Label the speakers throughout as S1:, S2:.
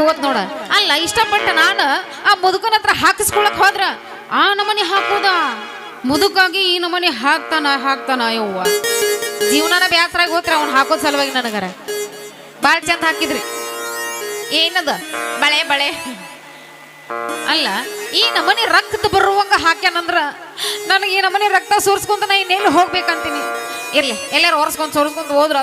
S1: ಹೋತ್ ನೋಡ. ಅಲ್ಲ ಇಷ್ಟಪಟ್ಟ ನಾನು ಆ ಮುದುಕನ ಹತ್ರ ಹಾಕಿಸ್ಕೊಳಕ್ ಹೋದ್ರ ಆ ನಮನಿ ಹಾಕೋದ ಮುದುಕಾಗಿ ಈ ನಮನಿ ಹಾಕ್ತಾನ ಯವ್ವ ಜೀವನನ ಬ್ಯಾಸರಾಗಿ ಹೋತ್ರ ಅವ್ನು ಹಾಕೋದ್ ಸಲುವಾಗಿ ನನಗರ ಬಾಳ್ ಚಂದ ಹಾಕಿದ್ರಿ. ಏನದ ಬಳೆ ಬಳೆ ಅಲ್ಲ ಈ ನಮನಿ ರಕ್ತ ಬರುವಂಗ ಹಾಕ್ಯಾನಂದ್ರ ನನಗೆ ಈ ನಮನಿ ರಕ್ತ ಸೋರ್ಸ್ಕೊಂತ ನಾ ಇನ್ನೆಲ್ಲಿ ಹೋಗ್ಬೇಕಂತೀನಿ. ಇರ್ಲಿ ಎಲ್ಲಾರು ಒರೆಸ್ಕೊಂಡ್ ಸೋರ್ಸ್ಕೊಂತ ಹೋದ್ರ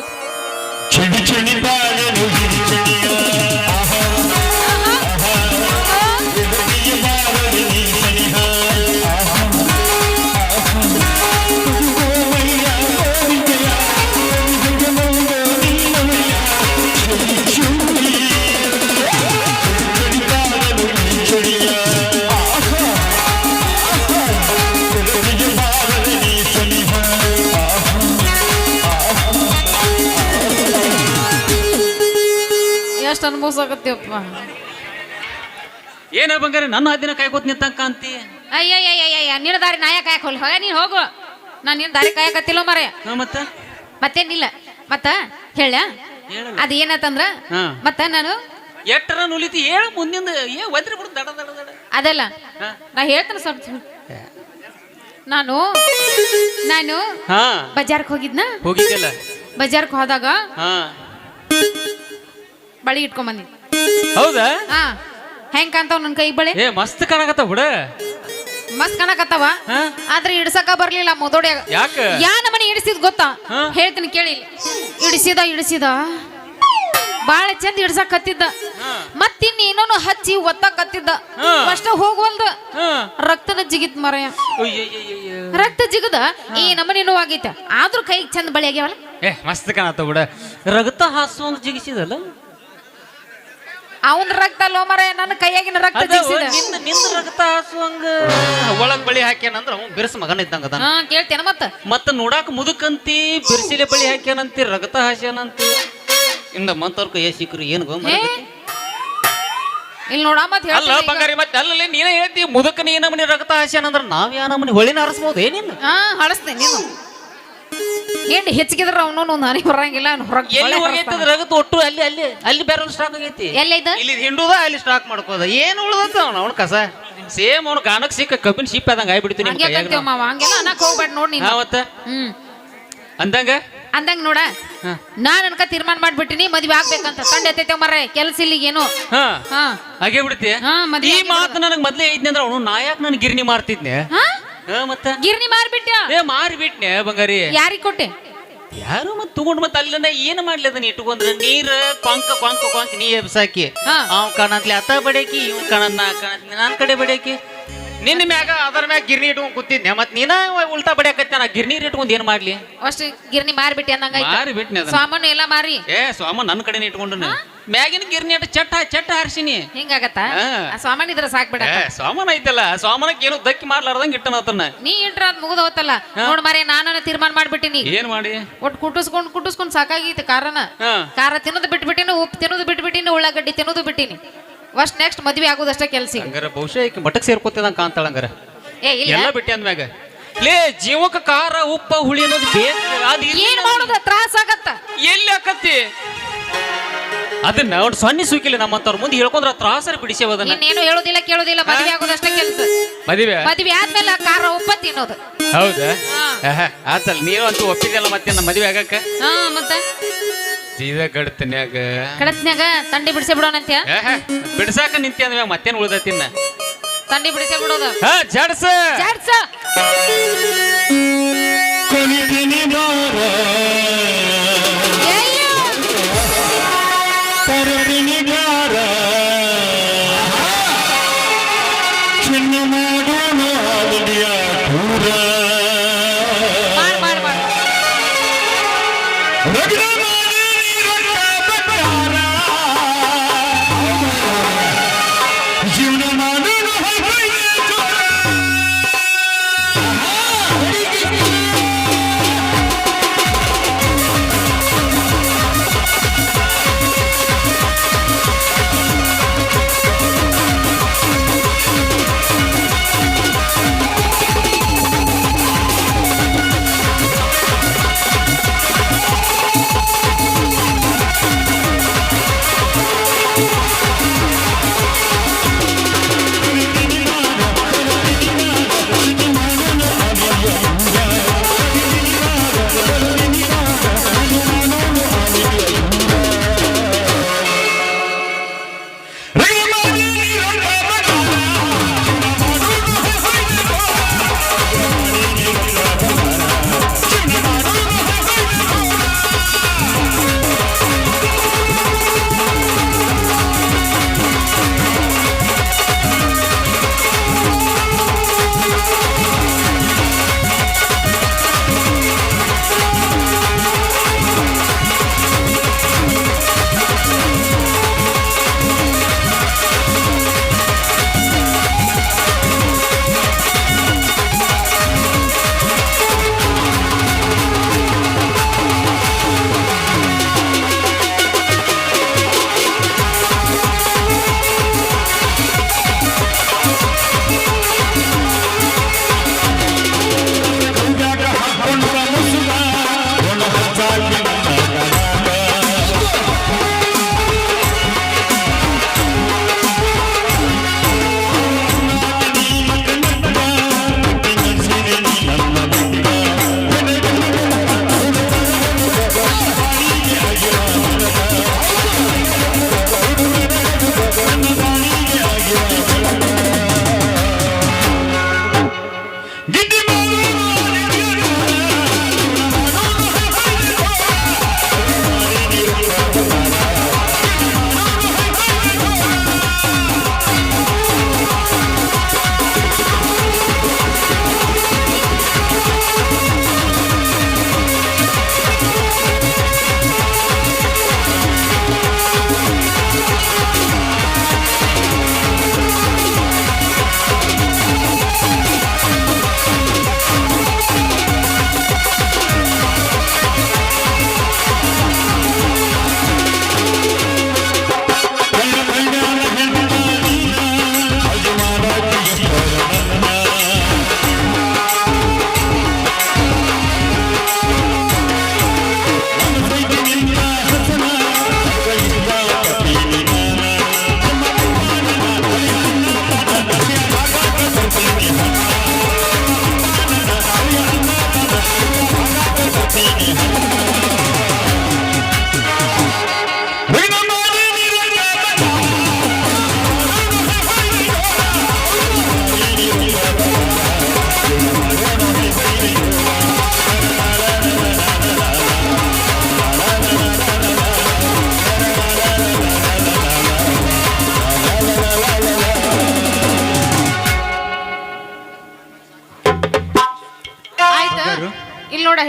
S1: ಎಷ್ಟು ಅನುಭವಿಸಾಕತ್ತೀವಪ್ಪ.
S2: ಏನ ಬಂಗಾರ ನನ್ನ ದಿನ ಕಾಯ್ಕೋತ್ ನಿಂತಂಕ ಅಂತಿ.
S1: ಅಯ್ಯಯ್ಯಯ್ಯ ನಿನ್ನ ದಾರಿ ನಾಯ ಕಾಯಕ್ ಹೋಗ್ಲಿ ಹೋಗ ನೀನ್ ಹೋಗು. ನಾನು ನಿನ್ನ ದಾರಿ ಕಾಯಕತ್ತಿಲ್ಲ ಮರೆ. ಮತ್ತೇನಿಲ್ಲ ಮತ್ತ ಹೇಳ ಅದ ಏನಂತಂದ್ರ ಮತ್ತ ನಾನು
S2: ಎಟ್ಟರ ನುಲಿತಿ ಹೇಳ ಮುಂದಿಂದ ಒದ್ರಿ ಬಿಡು ದಡ ದಡ ದಡ
S1: ಅದಲ್ಲ ನಾ ಹೇಳ್ತೇನೆ ಸ್ವಲ್ಪ. ನಾನು ಬಜಾರ್ಕ್ ಹೋಗಿದ್ದಿಲ್ಲ. ಬಜಾರ್ಕ್ ಹೋದಾಗ ಬಳಿ ಇಟ್ಕೊಂಡ್ ಬಂದಿ.
S2: ಹೌದಾ?
S1: ಹೆಂಗ್ ಕಾಣ್ತಾವ ನನ್ ಕೈ ಬಳಿ?
S2: ಮಸ್ತ್ ಕಾಣಕತ್ತಾವ ಬಿಡ.
S1: ಮಸ್ತ್ ಕಾಣಕತ್ತಾವ ಆದ್ರೆ ಇಡ್ಸಕ ಬರ್ಲಿಲ್ಲ ಮೊದೋಡ್ಯಾಗ. ಯಾ ನಮ್ಮನೆ ಇಡಿಸಿದ್ ಗೊತ್ತಾ? ಹೇಳ್ತೀನಿ ಕೇಳಿ. ಇಡಿಸಿದ ಬಾಳ ಚಂದ ಇಡ್ಸಕ್ ಕತ್ತಿದ್ದ. ಮತ್ತಿನ್ ಇನ್ನೊಂದು ಹಚ್ಚಿ ಒತ್ತಕತ್ತಿದ್ದ. ಅಷ್ಟ ಹೋಗ್ವಲ್ದ ರಕ್ತದ ಜಿಗಿತ್ ಮರಯ. ರಕ್ತ ಜಿಗದ ಈ ನಮ್ಮನೆ ನೋವಾಗೈತೆ ಆದ್ರೂ ಕೈ ಚಂದ ಬಳಿ ಆಗ್ಯಾವಲ್ಲ.
S2: ಮಸ್ತ್ ಕಾಣತ್ತಾವ ಬಿಡ. ರಕ್ತ ಹಾಸುವಂಗ ಜಿಗಿಸಿದಲ್ಲ
S1: ಅವನ್ ರಕ್ತ ಅಲ್ಲೋ ಮರ ನನ್ನ ಕೈಯಾಗಿನ ರಕ್ತ
S2: ನಿಂದ ರಕ್ತ ಹಾಸುವಂಗ ಒಳಗ್ ಬಳಿ ಹಾಕ್ಯಾನಂದ್ರ ಅವ್ ಬಿರ್ಸ ಮಗನ ಇದ್ದಂಗ
S1: ಕೇಳ್ತೇನ
S2: ಮತ್ತ ನೋಡಾಕ ಮುದುಕಂತಿ ಬಿರ್ಸಿಲೆ ಬಳಿ ಹಾಕ್ಯಾನಂತಿ ರಕ್ತ ಹಾಸ್ಯಾನಂತಿ ಇಂದ ಮಂತವ್ರ ಕೈ ಸಿಕ್ಕ್ರಿ ಏನ್
S1: ಇಲ್ಲಿ ನೋಡ
S2: ಅಲ್ಲ ಬಂಗಾರಿ ಮತ್ತೆ ಅಲ್ಲಲ್ಲಿ ನೀನೇ ಹೇಳ್ತಿ ಮುದುಕನ ಏನ ಮನಿ ರಕ್ತ ಹಾಸ್ಯಾನಂದ್ರ ನಾವ್ ಯಾ ನಮ್ಮನಿ ಹೊಳಿನ ಹರಸ್ಬೋದು ಏನಿಲ್ಲ.
S1: ಹಳಸ್ತೇನೆ ನೀನು ಏನ್ ಹೆಚ್ಚಿಗಿದ್ರ ಅವನು ನಾನೇ ಬರಂಗಿಲ್ಲ.
S2: ಎಲ್ಲಿ ಹೋಗೈತದ ರಗತ್ ಒಟ್ಟು ಅಲ್ಲಿ ಬೇರೆ ಸ್ಟಾಕ್ ಆಗೈತಿ. ಇಲ್ಲಿ ಹಿಂಡುದ ಅಲ್ಲಿ ಸ್ಟಾಕ್ ಮಾಡ್ಕೋದ ಏನ್ ಉಳ್ದತ್ತ ಅವ್ನ ಕಸ ಸೇಮ್ ಅವ್ನ ಗಾನಕ್ ಸಿಕ್ಕ ಕಬ್ಬಿನ ಶಿಪ್ ಆದಂಗ ಆಗ್ಬಿಡ್ತೀನಿ.
S1: ಹಂಗೆಲ್ಲ ಅನ್ನಕ್ ಹೋಗ್ಬೇಡ ನೋಡಿ
S2: ಮತ್ತ
S1: ಅಂದಂಗ ನೋಡ ನಾನ್ ಅನ್ಕ ತೀರ್ಮಾನ ಮಾಡ್ಬಿಟ್ಟಿನಿ ಮದ್ವೆ ಆಗ್ಬೇಕಂತ. ಕಂಡ ಎತ್ತೈತೆ ಮರ ಕೆಲ್ಸ ಇಲ್ಲಿಗೇನು
S2: ಹಾಗೆ ಬಿಡ್ತಿ. ಈ ಮಾತು ನನಗ್ ಮೊದ್ಲೇ ಐದ್ನಿ ಅಂದ್ರ ಅವನು ನಾಯಕ್ ನನ್ ಗಿರ್ನಿ ಮಾರ್ತಿದ್ನೆ. ಮತ್ತ
S1: ಗಿರ್ನಿ
S2: ಮಾರಿಬಿಟ್ನೆ ಬಂಗಾರಿ.
S1: ಯಾರಿಗ್ ಕೊಟ್ಟೆ?
S2: ಯಾರು ಮತ್ ತಗೊಂಡ್ ಮತ್ ಅಲ್ಲಿಂದ ಏನ್ ಮಾಡ್ಲಿ ಅದನ್ನ ಇಟ್ಕೊಂಡ್ರ ನೀರ್ ಕೊಂಕ ನೀ ಎಬ್ಸಾಕಿ ಅವ್ ಕಣಂತ್ಲಿ ಅತ್ತ ಬಡಕಿ ಇವ್ ಕಣನ್ ನಾನ್ ಕಡೆ ಬಡಕಿ ನಿನ್ನ ಮ್ಯಾಗ ಅದರ ಮ್ಯಾಗ ಗಿರ್ನಿ ಇಟ್ಕೊಂಡ್ ಕೂತಿದ್ನೆ. ಮತ್ ನೀನ ಉಲ್ಟಾ ಬಡಿಯಾಕತ್ತ ನಾ ಗಿರ್ನಿ ಇಟ್ಕೊಂಡ್ ಏನ್ ಮಾಡ್ಲಿ?
S1: ಅಷ್ಟು ಗಿರ್ನಿ ಮಾರಿಬಿಟ್ಟಿ ಅಂದಂಗ
S2: ಮಾರಿಬಿಟ್ನೆ
S1: ಸಾಮಾನು ಎಲ್ಲ ಮಾರಿ.
S2: ಸಾಮಾನ್ ನನ್ನ ಕಡೆ ಇಟ್ಕೊಂಡು ಮ್ಯಾಗಿನ ಗಿರ್ನಿ ಅಟ್ ಚಟ್ಟ ಹಾರ್ಸಿನಿ.
S1: ಹಿಂಗಾಗತ್ತ ಸಾಮಾನ್ ಇದ್ರ ಸಾಕ್ಬಿಡ.
S2: ಸಾಮಾನ್ ಐತಲ್ಲ ಸಾಮಾನಕ್ಕೆ ಏನೋ ದಕ್ಕಿ ಮಾಡ್ಲಾರ್ದಂಗ ಇಟ್ಟನತನ್ನ
S1: ನೀ ಇಟ್ರ ಅದ್ ಮುಗಿದ ಹೋತಲ್ಲ. ನೋಡ್ ಮಾರೇ ನಾನು ತೀರ್ಮಾನ ಮಾಡ್ಬಿಟ್ಟಿನಿ.
S2: ಏನ್ ಮಾಡಿ?
S1: ಒಟ್ಟು ಕುಟ್ಟಿಸ್ಕೊಂಡ್ ಸಾಕಾಗೈತಿ. ಖಾರ ತಿನ್ನೋದು ಬಿಟ್ಬಿಟ್ಟಿನಿ, ಉಪ್ಪು ತಿನ್ನೋದು ಬಿಟ್ಬಿಟ್ಟಿನಿ, ಉಳ್ಳಾಗಡ್ಡಿ ತಿನ್ನೋದು ಬಿಟ್ಟಿನಿ. ಅಷ್ಟ್ ನೆಕ್ಸ್ಟ್ ಮದ್ವೆ ಆಗೋದಷ್ಟ ಕೆಲ್ಸ.
S2: ಹಂಗಾರ ಬಹುಶಃ ಈಗ ಮಠಕ್ ಸೇರ್ಕೋತಿದಂಗ ಕಾಂತಾಳ. ಹಂಗಾರ ಎಲ್ಲ ಬಿಟ್ಟಿ ಅಂದ್ಮ್ಯಾಗ ಲೇ ಜೀವಕ್ಕ ಖಾರ ಉಪ್ಪ ಹುಳಿ ಅನ್ನೋದು ಬೇಕು.
S1: ಏನ್ ಮಾಡೋದ ತ್ರಾಸ ಆಗತ್ತ.
S2: ಎಲ್ಲಿ ಆಕತ್ತಿ ಅದನ್ನ ಅವ್ರು ಸೊನ್ನೆ ಸೂಕಿಲ್ಲ ನಮ್ಮಂತವ್ರ ಮುಂದೆ ಹೇಳ್ಕೊಂಡ್ರ ತ್ರಾಸರಿ ಬಿಡಿಸೇವದನ್ನ.
S1: ಇನ್ನೇನು ಹೇಳೋದಿಲ್ಲ ಕೇಳೋದಿಲ್ಲ. ಮದ್ವೆ ಆಗೋದಷ್ಟ ಕೆಲ್ಸ. ಮದ್ವೆ ಆದ್ಮೇಲೆ ಖಾರ ಉಪ್ಪ ತಿನ್ನೋದು.
S2: ಹೌದಾ? ಆತಲ್ ನೀವು ಅಂತೂ ಒಪ್ಪಿದಲ್ಲ ಮತ್ತೆ ನಮ್ಮ ಮದ್ವೆ ಆಗಕ್ಕ.
S1: ಮತ್ತೆ
S2: ಸೀದಾ ಕಡತನ್ಯಾಗ
S1: ತಂಡಿ ಬಿಡಿಸೇ ಬಿಡೋಣಂತ್ಯ.
S2: ಬಿಡ್ಸಾಕ ನಿಂತಿ ಅಂದ್ಮ್ಯಾಗ ಮತ್ತೇನ್ ಉಳ್ದತಿನ್ನ
S1: ತಂಡಿ ಬಿಡಿಸೇ ಬಿಡೋದು.
S2: ಜಾಡ್ಸ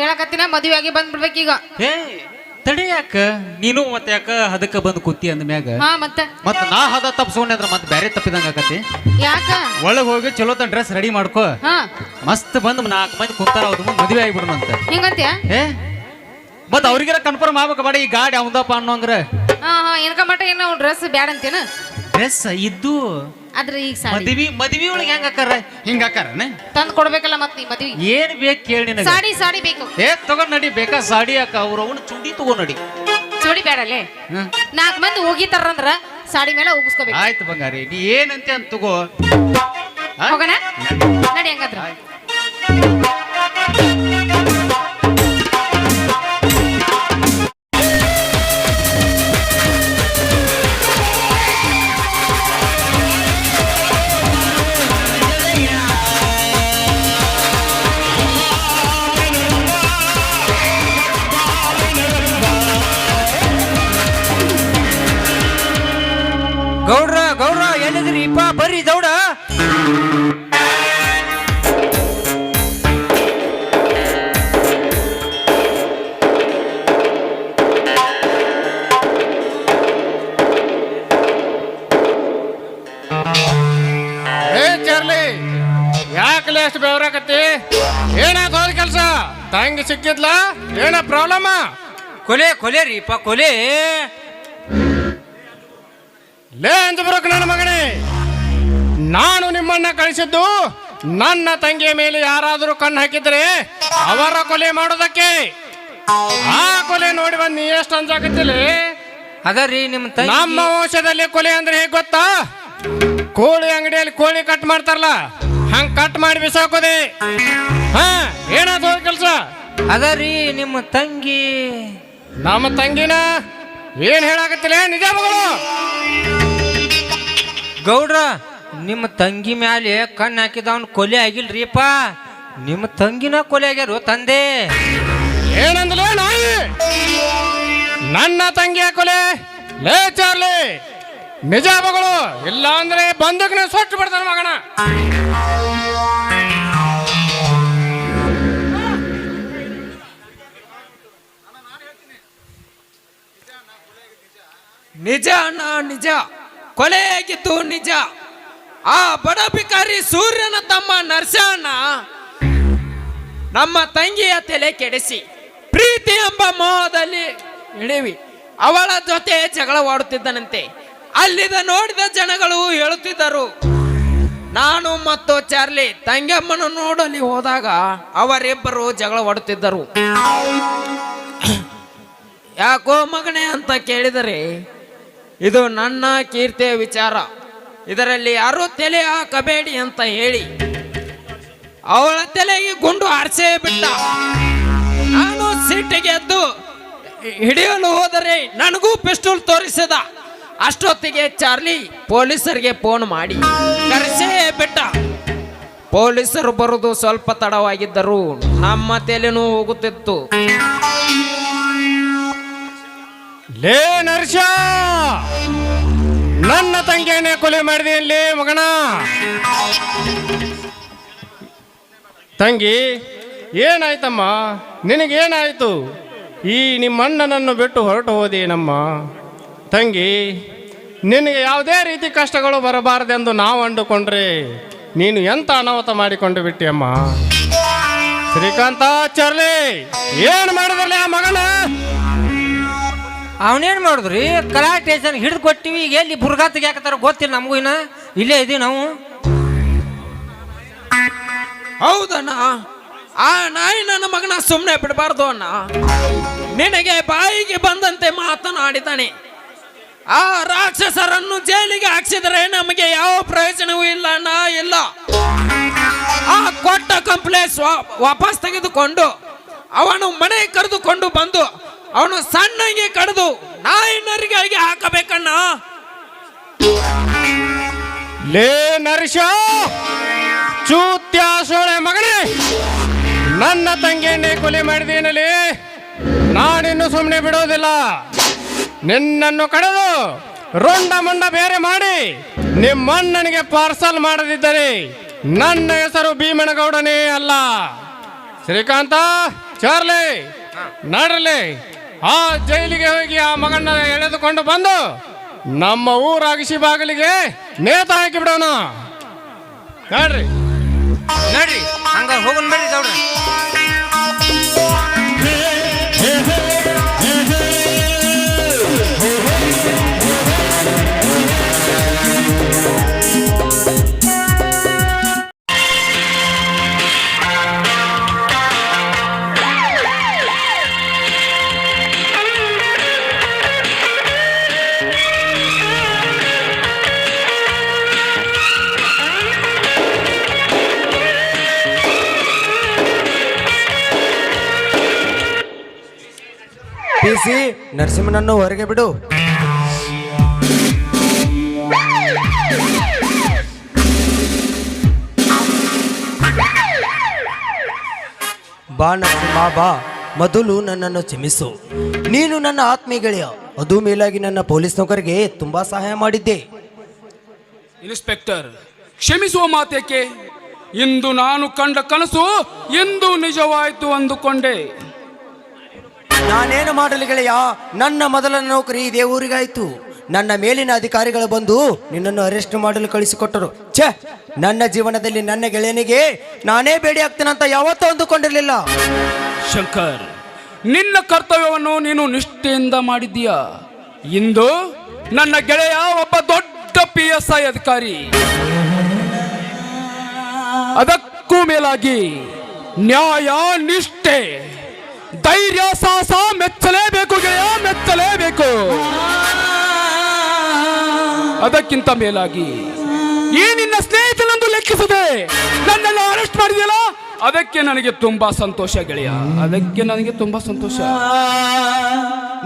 S1: ಹೇಳಕತ್ತಿನ ಮದುವೆ ಆಗಿ ಬಂದ್ಬಿಡ್ಬೇಕೀಗ.
S2: ಏ ತಡಿ ಯಾಕ ನೀನು ಮತ್ತೆ ಯಾಕ ಅದಕ್ಕೆ ಬಂದು ಕೂತಿ ಅಂದ ಮ್ಯಾಗ
S1: ಹಾ ಮತ್ತೆ
S2: ನಾ ಹದ ತಪ್ಸ್ಕೊಂಡೆ ಅಂದ್ರೆ ಮತ್ತೆ ಬೇರೆ ತಪ್ಪಿದಂಗ ಆಕತಿ.
S1: ಯಾಕ
S2: ಒಳಗ್ ಹೋಗಿ ಚಲೋ ಡ್ರೆಸ್ ರೆಡಿ ಮಾಡ್ಕೋ,
S1: ಹಾ
S2: ಮಸ್ತ್ ಬಂದ್ 4 ಮಂದಿ ಕುಂತಾರ ಅವ್ರ ಮುಂದೆ ಮದುವೆ ಆಗಿಬಿಡೋಣ ಅಂತ.
S1: ಹಿಂಗಂತ್ಯ?
S2: ಏ ಮತ್ ಅವ್ರಿಗೆಲ್ಲ ಕನ್ಫರ್ಮ್ ಆಗ್ಬೇಕು ಬಾಡಿ ಈ ಗಾಡಿ ಅವಂದಪ್ಪ ಅನ್ನೋಂಗ್ರ.
S1: ಹಾ ಹಾ ಇನ್ಕ ಮಟ್ಟ ಏನು ಡ್ರೆಸ್ ಬ್ಯಾಡ ಅಂತೇನ?
S2: ಡ್ರೆಸ್ ಇದ್ದು
S1: ಆದ್ರೆ ಈಗ ಸಾಡಿ
S2: ಮದ್ವಿ ಒಳಗೆ ಹೆಂಗ ಹಾಕಾರ ಹಿಂಗ ಹಾಕಾರನೆ
S1: ತಂದ್ ಕೊಡ್ಬೇಕಲ್ಲ ಮತ್ ನೀ ಮದ್ವಿ
S2: ಏನ್ ಬೇಕು ಕೇಳಿ ನಿನಗೆ.
S1: ಸಾಡಿ ಬೇಕು.
S2: ಏ ತಗೊಂಡ್ ನಡಿ ಬೇಕಾ ಸಾಡಿ ಹಾಕ ಅವ್ರ ಅವನು ಚುಂಡಿ ತಗೊಂಡ್ ನಡಿ.
S1: ಚೋಡಿ ಬೇಡಲ್ಲೇ 4 ಮಂದಿ ಹೋಗಿತಾರಂದ್ರ ಸಾಡಿ ಮೇಲೆ ಹೋಗಿಸ್ಕೋಬೇಕು.
S2: ಆಯ್ತು ಬಂಗಾರಿ ನೀ ಏನಂತೆ ಅಂತ ತಗೋ.
S1: ಹೋಗೋಣ ನಡಿ ಹಂಗಾದ್ರ.
S3: ಗೌಡ್ರ ಎಲ್ಲಿದ್ರಿಪ್ಪ? ಬರ್ರಿ ದೌಡ.
S4: ಚಾರ್ಲಿ ಯಾಕಲೆ ಅಷ್ಟು ಬೆವರಾಕತ್ತಿ? ಏನಾಗ ಹೋದ ಕೆಲ್ಸ? ತಂಗಿ ಸಿಕ್ಕಿದ್ಲ? ಏನ ಪ್ರಾಬ್ಲಮ್?
S3: ಕೊಲೆ ರೀಪ ಕೊಲೆ.
S4: ಲೇ ಅಂತ ಬರೋಕ್ ನನ್ನ ಮಗನೇ, ನಾನು ನಿಮ್ಮನ್ನ ಕಳಿಸಿದ್ದು ನನ್ನ ತಂಗಿಯ ಮೇಲೆ ಯಾರಾದರೂ ಕಣ್ಣು ಹಾಕಿದ್ರೆ ಅವರ ಕೊಲೆ ಮಾಡೋದಕ್ಕೆ. ಆ ಕೊಲೆ ನೋಡಿ ಬಂದ್ ನೀ ಎಷ್ಟು ಅಂಜಾಕತ್ತಿಲ್ಲ?
S3: ಅದರಿ ನಿಮ್ಮ ತಂಗಿ
S4: ನಮ್ಮ ವಂಶದಲ್ಲಿ ಕೊಲೆ ಅಂದ್ರೆ ಹೇಗೆ ಗೊತ್ತಾ? ಕೋಳಿ ಅಂಗಡಿಯಲ್ಲಿ ಕೋಳಿ ಕಟ್ ಮಾಡ್ತಾರಲ್ಲ ಹಂಗ ಕಟ್ ಮಾಡಿ ಬಿಸಾಕೋದೆ. ಹಾ ಏನಾದ್ರು ಕೆಲ್ಸ?
S3: ಅದರಿ ನಿಮ್ಮ ತಂಗಿ.
S4: ನಮ್ಮ ತಂಗಿನ ಏನ್ ಹೇಳಾಕತ್ತಿಲ್ಲ? ನಿಜ ಮಗಳು.
S3: ಗೌಡ್ರ ನಿಮ್ಮ ತಂಗಿ ಮ್ಯಾಲೆ ಕಣ್ಣು ಹಾಕಿದವನ್ ಕೊಲೆ ಆಗಿಲ್ರಿಪ್ಪ, ನಿಮ್ಮ ತಂಗಿನ ಕೊಲೆ ಆಗ್ಯಾರು ತಂದೆ.
S4: ಏನಂದ್ಲೇ ನಾಯಿ? ನನ್ನ ತಂಗಿಯ ಕೊಲೆ? ಲೇ ಚಾರ್ಲಿ ನಿಜ ಮಗಳು, ಇಲ್ಲ ಅಂದ್ರೆ ಬಂದೂಕ್ನ ಸೊಟ್ಟು ಬಿಡ್ತಾನ ಮಗನ.
S5: ನಿಜ ಅಣ್ಣ ನಿಜ, ಕೊಲೆ ಆಗಿದ್ದು ನಿಜ. ಆ ಬಡ ಭಿಕಾರಿ ಸೂರ್ಯನ ತಮ್ಮ ನರಸಣ್ಣ ನಮ್ಮ ತಂಗಿಯ ತಲೆ ಕೆಡಿಸಿ ಪ್ರೀತಿ ಎಂಬ ಮೋಹದಲ್ಲಿ ಇಳಿವಿ ಅವಳ ಜೊತೆ ಜಗಳವಾಡುತ್ತಿದ್ದನಂತೆ. ಅಲ್ಲಿದ ನೋಡಿದ ಜನಗಳು ಹೇಳುತ್ತಿದ್ದರು. ನಾನು ಮತ್ತು ಚಾರ್ಲಿ ತಂಗಮ್ಮನ ನೋಡಲಿ ಹೋದಾಗ ಅವರಿಬ್ಬರು ಜಗಳವಾಡುತ್ತಿದ್ದರು. ಯಾಕೋ ಮಗನೇ ಅಂತ ಕೇಳಿದರೆ, ಇದು ನನ್ನ ಕೀರ್ತಿಯ ವಿಚಾರ, ಇದರಲ್ಲಿ ಯಾರೂ ತಲೆ ಹಾಕಬೇಡಿ ಅಂತ ಹೇಳಿ ಅವಳ ತಲೆಗೆ ಗುಂಡು ಹಾರಿಸೇ ಬಿಟ್ಟ. ನಾನು ಸಿಟ್ಟಿಗೆ ಎದ್ದು ಹಿಡಿಯಲು ಹೋದರೆ ನನಗೂ ಪಿಸ್ತೂಲ್ ತೋರಿಸಿದ. ಅಷ್ಟೊತ್ತಿಗೆ ಚಾರ್ಲಿ ಪೊಲೀಸರಿಗೆ ಫೋನ್ ಮಾಡಿ ಕರೆಸೇ ಬಿಟ್ಟ. ಪೊಲೀಸರು ಬರುವುದು ಸ್ವಲ್ಪ ತಡವಾಗಿದ್ದರು ನಮ್ಮ ತಲೆನೂ ಹೋಗುತ್ತಿತ್ತು.
S4: ಲೇ ನರ್ಷ, ನನ್ನ ತಂಗಿಯನ್ನೇ ಕೊಲೆ ಮಾಡಿದೆ ಅಲ್ಲಿ ಮಗನ. ತಂಗಿ ಏನಾಯ್ತಮ್ಮ? ನಿನಗೇನಾಯ್ತು? ಈ ನಿಮ್ಮ ಅಣ್ಣನನ್ನು ಬಿಟ್ಟು ಹೊರಟು ಹೋದೇನಮ್ಮ? ತಂಗಿ, ನಿನಗೆ ಯಾವುದೇ ರೀತಿ ಕಷ್ಟಗಳು ಬರಬಾರದೆಂದು ನಾವು ಅಂದುಕೊಂಡ್ರೆ ನೀನು ಎಂತ ಅನಾಹುತ ಮಾಡಿಕೊಂಡು ಬಿಟ್ಟಿಯಮ್ಮ. ಶ್ರೀಕಾಂತ, ಚಾರ್ಲಿ ಏನು ಮಾಡಿದ್ರಲ್ಲ ಆ ಮಗನ?
S3: ಅವನೇನ್ ಮಾಡಿದ್ರಿ? ಕಲಾ ಸ್ಟೇಷನ್ ಹಿಡಿದು ಕೊಟ್ಟಿವಿ. ಈಗ ಎಲ್ಲಿ ಬುರ್ಗಾತಿಗೆ ಹಾಕತಾರ ಗೊತ್ತಿಲ್ಲ ನಮಗೂ. ಇನ್ನ ಇಲ್ಲೇ ಇದೀವಿ ನಾವು.
S5: ಹೌದಣ್ಣ, ಆ ನಾಯಿ ನನ್ನ ಮಗನ ಸುಮ್ಮನೆ ಬಿಡಬಾರ್ದು ಅಣ್ಣ. ನಿನಗೆ ಬಾಯಿಗೆ ಬಂದಂತೆ ಮಾತನಾಡಿದ್ದಾನೆ. ಆ ರಾಕ್ಷಸರನ್ನು ಜೈಲಿಗೆ ಹಾಕ್ಸಿದರೆ ನಮಗೆ ಯಾವ ಪ್ರಯೋಜನವೂ ಇಲ್ಲ ಅಣ್ಣ, ಇಲ್ಲ. ಆ ಕೊಟ್ಟ ಕಂಪ್ಲೇಂಟ್ ವಾಪಸ್ ತೆಗೆದುಕೊಂಡು ಅವನು ಮನೆ ಕರೆದುಕೊಂಡು ಬಂದು ಅವನು ಸಣ್ಣಗೆ ಕಡಿದು ನಾಯಿ ನರಿಗಳಿಗೆ ಹಾಕಬೇಕಣ್ಣ.
S4: ಲೇ ನರ್ಷ, ಚೂತ್ಯ ಸೋಳೆ ಮಗನೇ, ನನ್ನ ತಂಗಿಯನ್ನೇ ಕೊಲೆ ಮಾಡಿದೇನಲ್ಲಿ ನಾನಿನ್ನು ಸುಮ್ಮನೆ ಬಿಡೋದಿಲ್ಲ. ನಿನ್ನನ್ನು ಕಳೆದು ರುಂಡ ಮುಂಡ ಬೇರೆ ಮಾಡಿ ನಿಮ್ಮಣ್ಣನಿಗೆ ಪಾರ್ಸಲ್ ಮಾಡದಿದ್ದರೆ ನನ್ನ ಹೆಸರು ಭೀಮನಗೌಡನೇ ಅಲ್ಲ. ಶ್ರೀಕಾಂತ, ಚಾರ್ಲಿ ನಡ್ರಲಿ, ಆ ಜೈಲಿಗೆ ಹೋಗಿ ಆ ಮಗನ್ನ ಎಳೆದುಕೊಂಡು ಬಂದು ನಮ್ಮ ಊರ ಅಗಸಿ ಬಾಗಿಲಿಗೆ ನೇತ ಹಾಕಿ ಬಿಡೋಣ. ನೋಡ್ರಿ
S3: ನಡ್ರಿ ಹಂಗ ಹೋಗೋಣ ಬರ್ರಿ ಗೌಡ್ರ.
S6: ಪಿಸಿ ನರಸಿಂಹನನ್ನು ಹೊರಗೆ ಬಿಡು. ಬಾ ನರಸಿಂಹ ಬಾ, ಮೊದಲು ನನ್ನನ್ನು ಕ್ಷಮಿಸು. ನೀನು ನನ್ನ ಆತ್ಮೀಯ ಗೆಳೆಯ, ಅದು ಮೇಲಾಗಿ ನನ್ನ ಪೊಲೀಸ್ ನೌಕರಿಗೆ ತುಂಬಾ ಸಹಾಯ ಮಾಡಿದ್ದೆ.
S7: ಇನ್ಸ್ಪೆಕ್ಟರ್, ಕ್ಷಮಿಸುವ ಮಾತೇಕೆ? ಇಂದು ನಾನು ಕಂಡ ಕನಸು ಎಂದು ನಿಜವಾಯಿತು ಅಂದುಕೊಂಡೆ.
S6: ನಾನೇನು ಮಾಡಲಿ ಗೆಳೆಯ, ನನ್ನ ಮೊದಲ ನೌಕರಿ ಇದೇ ಊರಿಗಾಯ್ತು. ನನ್ನ ಮೇಲಿನ ಅಧಿಕಾರಿಗಳು ಬಂದು ನಿನ್ನನ್ನು ಅರೆಸ್ಟ್ ಮಾಡಲು ಕಳಿಸಿಕೊಟ್ಟರು. ಛೇ, ನನ್ನ ಜೀವನದಲ್ಲಿ ನನ್ನ ಗೆಳೆಯನಿಗೆ ನಾನೇ ಬೇಡಿ ಆಗ್ತೇನಂತ ಯಾವತ್ತೂ ಅಂದುಕೊಂಡಿರಲಿಲ್ಲ.
S7: ಶಂಕರ್, ನಿನ್ನ ಕರ್ತವ್ಯವನ್ನು ನೀನು ನಿಷ್ಠೆಯಿಂದ ಮಾಡಿದ್ದೀಯಾ. ಇಂದು ನನ್ನ ಗೆಳೆಯ ಒಬ್ಬ ದೊಡ್ಡ PSI ಅಧಿಕಾರಿ. ಅದಕ್ಕೂ ಮೇಲಾಗಿ ನ್ಯಾಯ, ನಿಷ್ಠೆ, ಧೈರ್ಯ, ಸಾಹಸ ಮೆಚ್ಚಲೇಬೇಕು ಗೆಳೆಯ, ಮೆಚ್ಚಲೇಬೇಕು. ಅದಕ್ಕಿಂತ ಮೇಲಾಗಿ ಈ ನಿನ್ನ ಸ್ನೇಹಿತನಂದು ಲೆಕ್ಕಿಸದೆ ನನ್ನನ್ನು ಅರೆಸ್ಟ್ ಮಾಡಿದೆಯಲ್ಲ, ಅದಕ್ಕೆ ನನಗೆ ತುಂಬಾ ಸಂತೋಷ ಗೆಳೆಯ, ಅದಕ್ಕೆ ನನಗೆ ತುಂಬಾ ಸಂತೋಷ.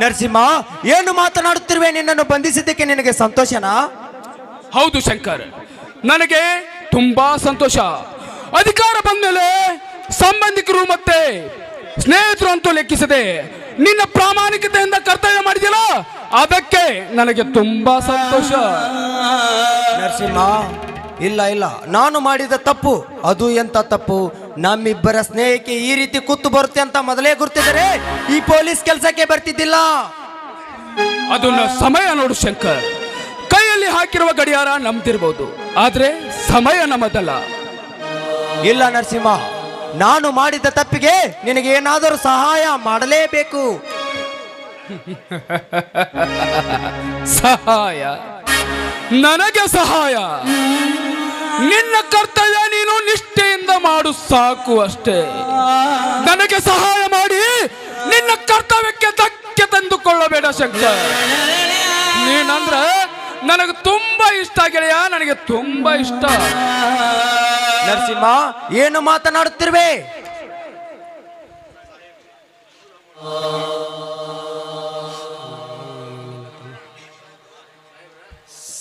S6: ನರಸಿಂಹ, ಏನು ಮಾತನಾಡುತ್ತಿರುವೆ? ನಿನ್ನನ್ನು ಬಂಧಿಸಿದ್ದಕ್ಕೆ ನಿನಗೆ ಸಂತೋಷನಾ?
S7: ಹೌದು ಶಂಕರ್, ನನಗೆ ತುಂಬಾ ಸಂತೋಷ. ಅಧಿಕಾರ ಬಂದ್ಮೇಲೆ ಸಂಬಂಧಿಕರು ಮತ್ತೆ ಸ್ನೇಹಿತರು ಅಂತೂ ಲೆಕ್ಕಿಸದೆ ನಿನ್ನ ಪ್ರಾಮಾಣಿಕತೆಯಿಂದ ಕರ್ತವ್ಯ ಮಾಡಿದೆಯಲ್ಲ, ಅದಕ್ಕೆ ನನಗೆ ತುಂಬಾ ಸಂತೋಷ.
S6: ನರಸಿಂಹ, ಇಲ್ಲ ಇಲ್ಲ, ನಾನು ಮಾಡಿದ ತಪ್ಪು. ಅದು ಎಂತ ತಪ್ಪು? ನಮ್ಮಿಬ್ಬರ ಸ್ನೇಹಕ್ಕೆ ಈ ರೀತಿ ಕುತ್ತು ಬರುತ್ತೆ ಅಂತ ಮೊದಲೇ ಗುರ್ತಿದರೆ ಈ ಪೊಲೀಸ್ ಕೆಲಸಕ್ಕೆ ಬರ್ತಿದ್ದಿಲ್ಲ.
S7: ಅದನ್ನ ಸಮಯ ನೋಡು ಶಂಕರ್. ಕೈಯಲ್ಲಿ ಹಾಕಿರುವ ಗಡಿಯಾರ ನಮ್ದಿರ್ಬೋದು, ಆದ್ರೆ ಸಮಯ ನಮ್ಮದಲ್ಲ.
S6: ಇಲ್ಲ ನರಸಿಂಹ, ನಾನು ಮಾಡಿದ ತಪ್ಪಿಗೆ ನಿನಗೆ ಏನಾದರೂ ಸಹಾಯ ಮಾಡಲೇಬೇಕು.
S7: ಸಹಾಯ? ನನಗೆ ಸಹಾಯ? ನಿನ್ನ ಕರ್ತವ್ಯ ನೀನು ನಿಷ್ಠೆಯಿಂದ ಮಾಡು ಸಾಕು ಅಷ್ಟೇ. ನನಗೆ ಸಹಾಯ ಮಾಡಿ ನಿನ್ನ ಕರ್ತವ್ಯಕ್ಕೆ ಧಕ್ಕೆ ತಂದುಕೊಳ್ಳಬೇಡ ಶಂಕರ್. ನೀನಂದ್ರೆ ನನಗೆ ತುಂಬಾ ಇಷ್ಟ ಗೆಳೆಯ, ನನಗೆ ತುಂಬಾ ಇಷ್ಟ.
S6: ನರಸಿಂಹ, ಏನು ಮಾತನಾಡುತ್ತಿರುವೆ?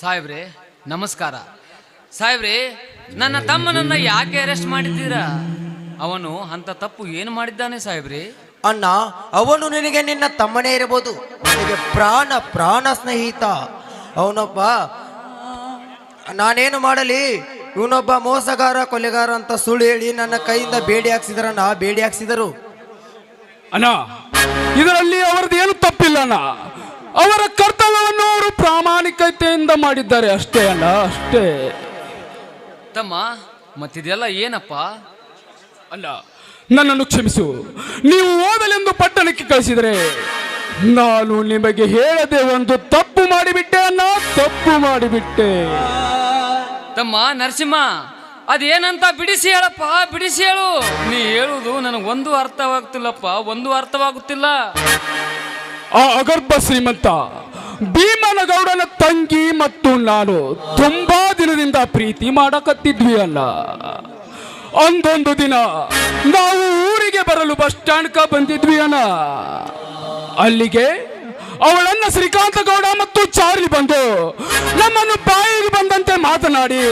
S8: ಸಾಹೇಬ್ರೆ ನಮಸ್ಕಾರ. ಸಾಹೇಬ್ರೆ, ನನ್ನ ತಮ್ಮನನ್ನ ಯಾಕೆ ಅರೆಸ್ಟ್ ಮಾಡಿದ್ದೀರಾ? ಅವನು ಅಂತ ತಪ್ಪು ಏನು ಮಾಡಿದ್ದಾನೆ ಸಾಹೇಬ್ರೆ?
S6: ಅಣ್ಣ, ಅವನು ನಿನಗೆ ನಿನ್ನ ತಮ್ಮನೇ ಇರಬಹುದು, ನಿನಗೆ ಪ್ರಾಣ ಪ್ರಾಣ ಸ್ನೇಹಿತ. ಅವನೊಬ್ಬ, ನಾನೇನು ಮಾಡಲಿ, ಇವನೊಬ್ಬ ಮೋಸಗಾರ, ಕೊಲೆಗಾರ ಅಂತ ಸುಳ್ಳು ಹೇಳಿ ನನ್ನ ಕೈಯಿಂದ ಬೇಡಿ ಹಾಕ್ಸಿದ್ರಣ್ಣ, ಬೇಡಿ ಹಾಕ್ಸಿದರು.
S7: ಅಣ್ಣ, ಇದರಲ್ಲಿ ಅವರದ್ದು ಏನು ತಪ್ಪಿಲ್ಲ ಅಣ್ಣ. ಅವರ ಕರ್ತವ್ಯವನ್ನು ಅವರು ಪ್ರಾಮಾಣಿಕತೆಯಿಂದ ಮಾಡಿದ್ದಾರೆ ಅಷ್ಟೇ ಅಣ್ಣ, ಅಷ್ಟೇ.
S8: ತಮ್ಮ, ಮತ್ತಿದೆಲ್ಲ ಏನಪ್ಪ?
S7: ಅಲ್ಲ, ನನ್ನನ್ನು ಕ್ಷಮಿಸು. ನೀವು ಓದಲೆಂದು ಪಟ್ಟಣಕ್ಕೆ ಕಳಿಸಿದರೆ ನಾನು ನಿಮಗೆ ಹೇಳದೆ ಒಂದು ತಪ್ಪು ಮಾಡಿಬಿಟ್ಟೆ ಅಣ್ಣ, ತಪ್ಪು ಮಾಡಿಬಿಟ್ಟೆ.
S8: ತಮ್ಮ ನರಸಿಂಹ, ಅದೇನಂತ ಬಿಡಿಸಿ ಹೇಳಪ್ಪ, ಬಿಡಿಸಿ ಹೇಳು. ನೀ ಹೇಳುವುದು ನನಗೊಂದು ಅರ್ಥವಾಗುತ್ತಿಲ್ಲಪ್ಪ, ಒಂದು ಅರ್ಥವಾಗುತ್ತಿಲ್ಲ.
S7: ಆ ಅಗರ್ಭ ಶ್ರೀಮಂತ ಭೀಮನಗೌಡನ ತಂಗಿ ಮತ್ತು ನಾನು ತುಂಬಾ ದಿನದಿಂದ ಪ್ರೀತಿ ಮಾಡಕತ್ತಿದ್ವಿ ಅಲ್ಲ. ಒಂದೊಂದು ದಿನ ನಾವು ಊರಿಗೆ ಬರಲು ಬಸ್ ಸ್ಟ್ಯಾಂಡ್ ಬಂದಿದ್ವಿ ಅಣ್ಣ. ಅಲ್ಲಿಗೆ ಅವಳನ್ನ ಶ್ರೀಕಾಂತ ಗೌಡ ಮತ್ತು ಚಾರ್ಲಿ ಬಂದು ನಮ್ಮನ್ನು ಬಾಯಿಗೆ ಬಂದಂತೆ ಮಾತನಾಡಿ,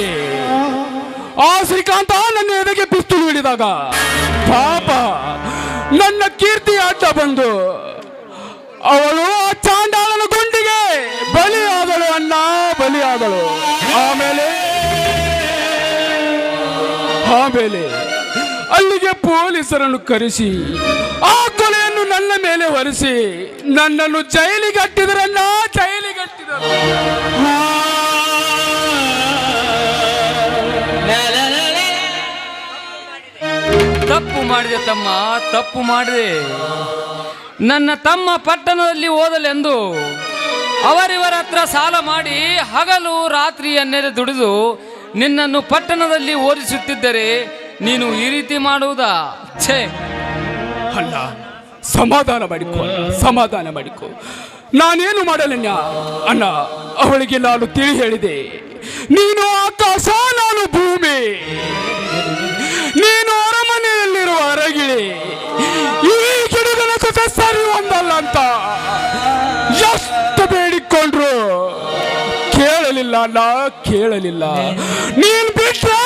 S7: ಆ ಶ್ರೀಕಾಂತ ನನ್ನ ಎದೆಗೆ ಪಿಸ್ತೂಲ್ ಹಿಡಿದಾಗ ಪಾಪ ನನ್ನ ಕೀರ್ತಿ ಅಡ್ಡ ಬಂದು ಅವಳು ಆ ಚಾಂಡಾಲನ ಗುಂಡಿಗೆ ಬಲಿಯಾದಳು ಅಣ್ಣ, ಬಲಿಯಾದಳು. ಆಮೇಲೆ ಅಲ್ಲಿಗೆ ಪೊಲೀಸರನ್ನು ಕರೆಸಿ ಆ ಮೇಲೆ ಹೊರಿಸಿ ನನ್ನನ್ನು ಜೈಲಿಗಟ್ಟಿದ್ರಲ್ಲ, ಜೈಲಿಗಟ್ಟಿದರು.
S8: ತಪ್ಪು ಮಾಡಿದೆ ತಮ್ಮ, ತಪ್ಪು ಮಾಡಿದೆ. ನನ್ನ ತಮ್ಮ ಪಟ್ಟಣದಲ್ಲಿ ಓದಲೆಂದು ಅವರಿವರ ಹತ್ರ ಸಾಲ ಮಾಡಿ ಹಗಲು ರಾತ್ರಿ ಎನ್ನೆರೆ ದುಡಿದು ನಿನ್ನನ್ನು ಪಟ್ಟಣದಲ್ಲಿ ಓದಿಸುತ್ತಿದ್ದರೆ ನೀನು ಈ ರೀತಿ ಮಾಡುವುದಾ? ಛೇ
S7: ಅಣ್ಣ, ಸಮಾಧಾನ ಮಾಡಿಕೊ ಅಣ್ಣ, ಸಮಾಧಾನ ಮಾಡಿಕೊ. ನಾನೇನು ಮಾಡಲಣ್ಣ ಅಣ್ಣ. ಅವಳಿಗೆ ನಾನು ತಿಳಿ ಹೇಳಿದೆ, ನೀನು ಆಕಾಶ, ನಾನು ಭೂಮಿ, ನೀನು ಅರಮನೆಯಲ್ಲಿರುವ ಅರಗಿಳಿ, ಈ ಗಿಡಗಳ ಜೊತೆ ಸರಿ ಒಂದಲ್ಲ ಅಂತ ಎಷ್ಟು ಬೇಡಿಕೊಂಡ್ರು ಕೇಳಲಿಲ್ಲ ಅಣ್ಣ, ಕೇಳಲಿಲ್ಲ. ನೀನ್ ಬಿಟ್ರೆ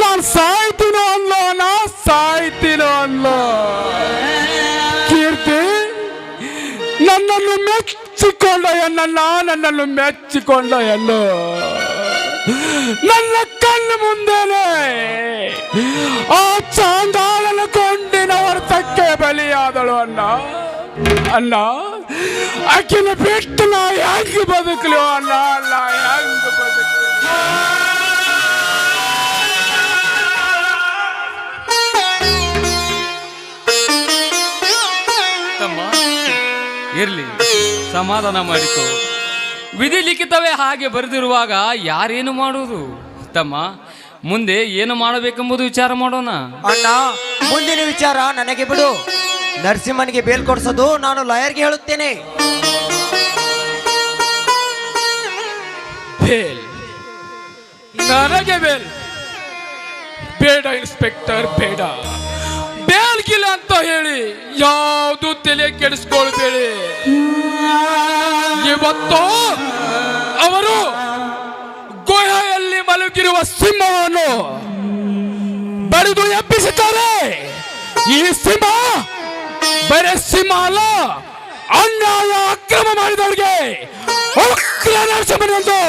S7: ನಾನು ಸಾಯ್ತೀನೋ ಅಲ್ಲೋ ಅಣ್ಣ, ಸಾಯ್ತೀನೋ ಅಲ್ಲೋ. ಕೀರ್ತಿ, ನನ್ನನ್ನು ಮೆಚ್ಚಿಕೊಂಡ ಎನ್ನಣ್ಣ, ನನ್ನನ್ನು ಮೆಚ್ಚಿಕೊಂಡ ಎಲ್ಲೋ. ನನ್ನ ಕಣ್ಣು ಮುಂದೆನೆ ಆ ಚಾಂದಾಳನ ಕೊಂಡಿನ ಹೊರತಕ್ಕೆ ಬಲಿಯಾದಳು ಅಣ್ಣ. ಅಣ್ಣ, ಆಕಿನ ಬಿಟ್ಟು ನಾ ಹೆಂಗ್ ಬದುಕಲು ಅಣ್ಣ, ನಾ ಹೆಂಗ್ ಬದುಕಲು?
S8: ತಮ್ಮ ಇರ್ಲಿ, ಸಮಾಧಾನ ಮಾಡಿಕೊ. ವಿಧಿ ಲಿಖಿತವೇ ಹಾಗೆ ಬರೆದಿರುವಾಗ ಯಾರೇನು ಮಾಡುವುದು? ತಮ್ಮ, ಮುಂದೆ ಏನು ಮಾಡಬೇಕೆಂಬುದು ವಿಚಾರ ಮಾಡೋಣ.
S6: ಅಣ್ಣ, ಮುಂದಿನ ವಿಚಾರ ನನಗೆ ಬಿಡು. ನರಸಿಂಹನಿಗೆ ಬೇಲ್ ಕೊಡ್ಸೋದು ನಾನು ಲಾಯರ್ಗೆ ಹೇಳುತ್ತೇನೆ.
S7: ಬೇಲ್? ನನಗೆ ಬೇಲ್ ಬೇಡ ಇನ್ಸ್ಪೆಕ್ಟರ್, ಬೇಡ. ಬೇಲ್ಗಿಲ್ಲ ಅಂತ ಹೇಳಿ ಯಾವುದು ತಲೆ ಕೆಡಿಸ್ಕೊಳ್ಬೇಡಿ. ಇವತ್ತು ಅವರು ಗುಹೆಯಲ್ಲಿ ಮಲಗಿರುವ ಸಿಂಹವನ್ನು ಬಡಿದು ಎಬ್ಬಿಸುತ್ತಾರೆ. ಈ ಸಿಂಹ ಬರೇ ಸಿಂಹ ಅಲ್ಲ, ಅನ್ಯಾಯ ಅಕ್ರಮ ಮಾಡಿದವರಿಗೆ ಉಗ್ರ ನರಸಿಂಹನೆಂದು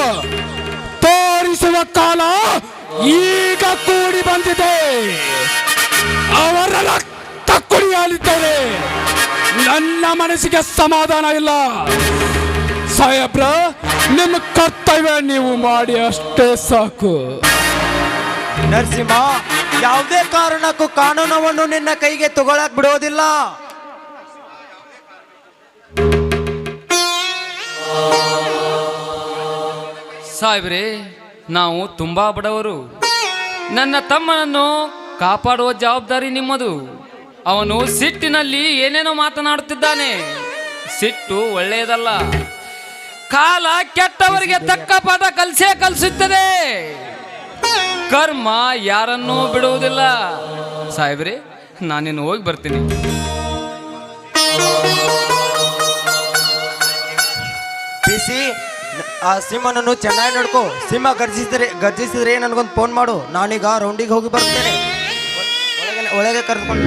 S7: ತೋರಿಸುವ ಕಾಲ ಈಗ ಕೂಡಿ ಬಂದಿದೆ. ಅವರ ರಕ್ತ ಕುಡಿಯಲಿದ್ದಾರೆ. ನನ್ನ ಮನಸ್ಸಿಗೆ ಸಮಾಧಾನ ಇಲ್ಲ. ಸಾಹೇಬ್ರ, ನಿಮ್ಮ ಕರ್ತವ್ಯ ನೀವು ಮಾಡಿ ಅಷ್ಟೇ ಸಾಕು.
S6: ನರಸಿಂಹ, ಯಾವುದೇ ಕಾರಣಕ್ಕೂ ಕಾನೂನವನ್ನು ನಿನ್ನ ಕೈಗೆ ತಗೊಳಕ್ ಬಿಡೋದಿಲ್ಲ.
S8: ಸಾಹೇಬ್ರೆ, ನಾವು ತುಂಬಾ ಬಡವರು. ನನ್ನ ತಮ್ಮನನ್ನು ಕಾಪಾಡುವ ಜವಾಬ್ದಾರಿ ನಿಮ್ಮದು. ಅವನು ಸಿಟ್ಟಿನಲ್ಲಿ ಏನೇನೋ ಮಾತನಾಡುತ್ತಿದ್ದಾನೆ. ಸಿಟ್ಟು ಒಳ್ಳೆಯದಲ್ಲ. ಕಾಲ ಕೆಟ್ಟವರಿಗೆ ತಕ್ಕ ಪಾಠ ಕಲಿಸುತ್ತದೆ. ಕರ್ಮ ಯಾರನ್ನೂ ಬಿಡುವುದಿಲ್ಲ. ಸಾಹೇಬ್ರೆ, ನಾನಿನ್ನು ಹೋಗಿ ಬರ್ತೀನಿ.
S6: ಪಿಸಿ, ಆ ಸಿಂಹನನ್ನು ಚೆನ್ನಾಗಿ ನೋಡ್ಕೋ. ಸಿಂಹ ಗರ್ಜಿಸಿದ್ರೆ ನನಗೊಂದು ಫೋನ್ ಮಾಡು. ನಾನೀಗ ರೌಂಡಿಗೆ ಹೋಗಿ ಬರ್ತೇನೆ. ಒಳಗೆ ಕರೆದುಕೊಂಡು